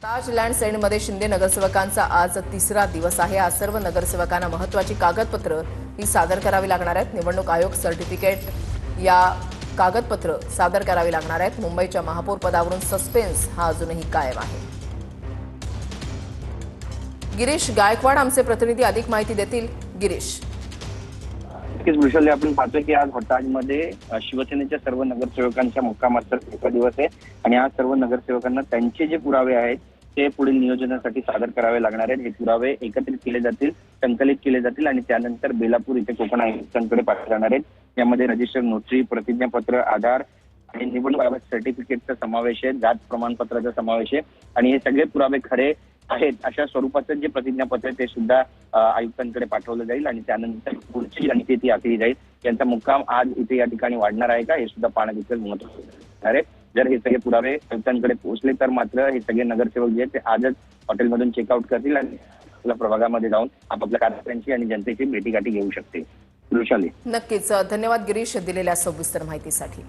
ताज land सेंडमध्ये Shinde नगरसेवकांचा आज तिसरा दिवस आहे। आज सर्व नगरसेवकांना महत्त्वाची कागदपत्र ही सादर करावी लागणार आहेत। निवडणूक आयोग सर्टिफिकेट या कागदपत्र सादर करावी लागणार आहेत। मुंबईच्या महापौर पदावरून सस्पेन्स हा अजूनही कायम आहे। गिरीश गायकवाड आमचे प्रतिनिधी अधिक माहिती देतील। गिरीश, नक्कीच वृषाली, आपण पाहतोय की आज हॉटाजमध्ये शिवसेनेच्या सर्व नगरसेवकांच्या मुक्कामाचा तिसरा दिवस आहे आणि आज सर्व नगरसेवकांना त्यांचे जे पुरावे आहेत ते पुढील नियोजनासाठी सादर करावे लागणार आहेत। हे पुरावे एकत्रित केले जातील, संकलित केले जातील आणि त्यानंतर बेलापूर इथे कोकण आयुक्तांकडे पाठवले जाणार आहेत। यामध्ये रजिस्टर नोटरी, प्रतिज्ञापत्र, आधार आणि निवडणूक सर्टिफिकेटचा समावेश आहे, जात प्रमाणपत्राचा समावेश आहे आणि हे सगळे पुरावे खरे आहेत अशा स्वरूपाचं जे प्रतिज्ञापत्र आहे ते सुद्धा आयुक्तांकडे पाठवलं जाईल आणि त्यानंतर पुढची रणनीती ती आखली जाईल। यांचा मुक्काम आज इथे या ठिकाणी वाढणार आहे का हे सुद्धा पाहणं तितकंच महत्त्वाचं आहे। जर हे सगळे पुरावे आयुक्तांकडे पोहोचले तर मात्र हे सगळे नगरसेवक जे आहेत ते आजच हॉटेलमधून चेकआउट करतील आणि आपल्या प्रभागामध्ये जाऊन आपापल्या कार्यकर्त्यांची आणि जनतेची भेटीगाठी घेऊ शकतील। वृषाली, नक्कीच धन्यवाद गिरीश दिलेल्या सविस्तर माहितीसाठी।